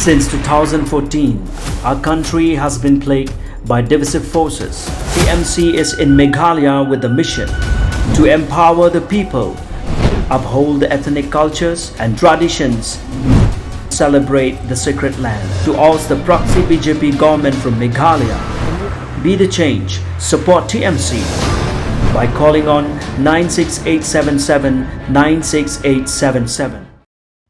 Since 2014, our country has been plagued by divisive forces. TMC is in Meghalaya with the mission to empower the people, uphold the ethnic cultures and traditions, celebrate the sacred land. To oust the proxy BJP government from Meghalaya, be the change, support TMC by calling on 96877 96877.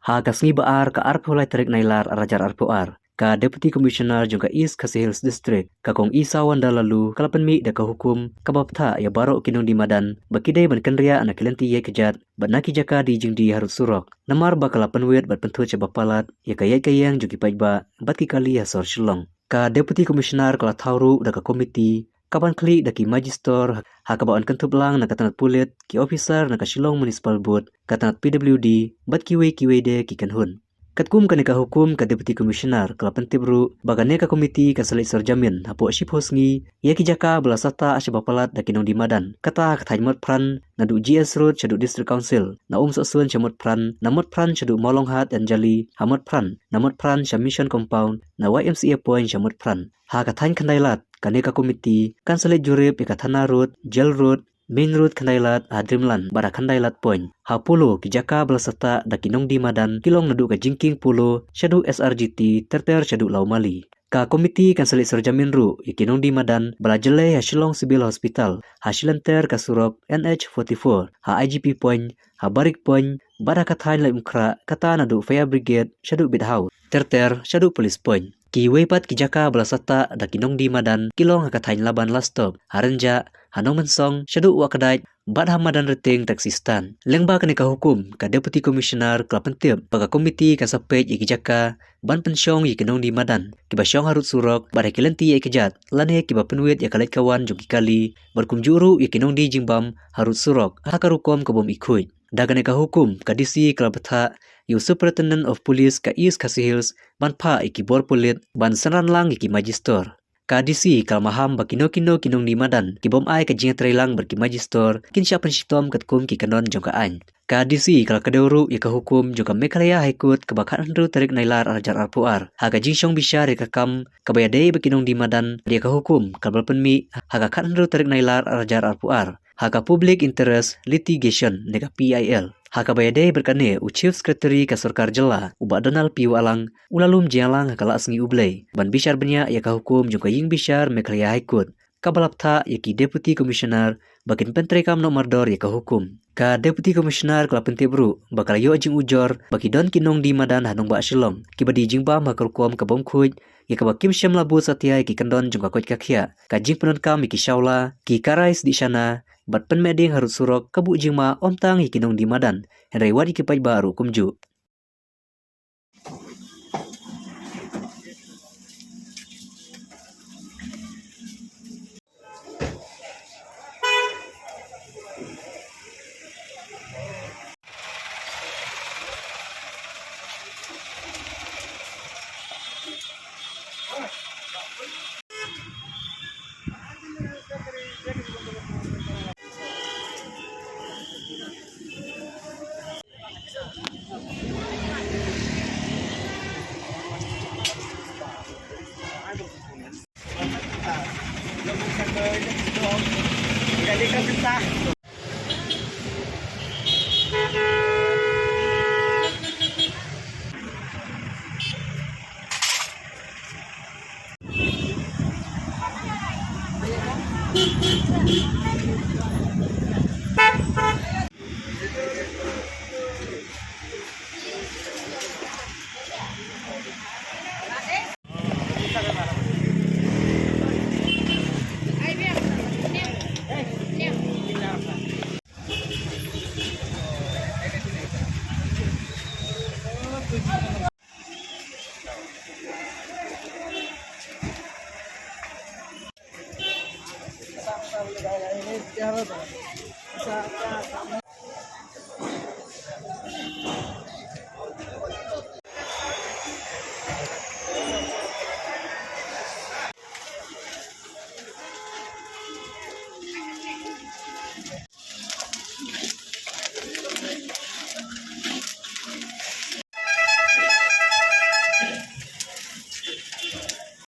Kasngi baar ka arpo lai tarik nailar arajar arpo ar ka Deputy Commissioner jungka East Khasi Hills District ka kong isawan dalalu kalapan mi da ka hukum ka bapta ya baro kinong di madan bakidai ban kanria anak kilanti ye kejat bat naki jaka di jing di harut surok namar ba kalapan wet bat pentu ca bapalat ya kayai kayang jugi pajba bat ki kali ya sor shilong ka Deputy Commissioner kala tauru da ka komiti kaban kli da ki magister hakabaan kentup lang na katanat pulit ki officer na ka Shillong Municipal Board katanat PWD bat kiwe de ki kanhun katkum kanika hukum ka Deputy Commissioner kalapan tibru bagane ka komiti ka salit sarjamin hapo asip hosngi ya ki jaka belasata asyabapalat da kinong di madan kata kathajmot pran na du GS Road chadu District Council na sosun chamot pran namot pran chadu Molonghat and Jali hamot pran namot pran sa Mission Compound na YMCA Point chamot pran ha kathany kandailat kaneka komiti kan salit jurip ika Thana Road Jail Road Main Road Kandailat Dreamland bara Kandailat Point ha pulo kijaka belasata da kinong di madan kilong nadu ka jingking pulo syadu SRGT terter syadu Laumali ka komiti kan salit sarjamin ru ikinong di madan balajele ha Shillong Civil Hospital ha Shilanter ka Surok NH44 ha IGP Point ha Barik Point bara kathain lai umkra kata nadu Fire Brigade syadu Bidhouse terter syadu Police Point ki weipat kijaka belasata da kinong di madan kilong ha kathain laban last stop harenja hanong mensong syadu wakadai bat hamadan reting taksistan lengba kanika hukum ka Deputy Commissioner kelapentip baka komiti ka sapej ikijaka ban pensyong ikinong di madan kiba syong harut surok bare kilanti ikijat lane kiba penwit ya kalait kawan jungki kali berkumjuru ikinong di jingbam harut surok hakarukom kabom ikhuj daganeka hukum ka DC kelapetha yu Superintendent of Police ka East Khasi Hills ban pha ikibor pulit ban sanran lang iki magister ka DC kalmaham bakino kinong di madan kibom ai ka jinga trailang berki magister kinsya penshitom katkum ki kanon jongka an ka DC kal kadeuru ya ka hukum jongka Meghalaya High Court ka bakhan andru tarik nailar arjar arpuar ha ka jingsyong bisyar ka kam kabayadei bakinong di madan dia ka hukum kalbalpen mi ha ka khan andru tarik nailar arjar arpuar ha ka Public Interest Litigation nega PIL haka bayade berkane u Chief Secretary ka Sarkar Jela uba Donald Piu Alang ulalum jialang kala asngi ublay ban bishar benya ya ka hukum jungka ying bishar Meghalaya High Court kabalaptha ya ki Deputy Commissioner bakin pentrekam no mardor ya ka hukum ka Deputy Commissioner kala pentibru bakal yo jing ujor baki don kinong di madan hanong ba Shillong kibadi jing ba makarkom ka bom khuj ya ka bakim syam labu satya ki kandon jungka koj kakhya ka jing penon kam ki Shaula ki Karais di sana bat penmeding harut surok kabu jingma omtang ikinong di madan henry wadi kipaj baru kumju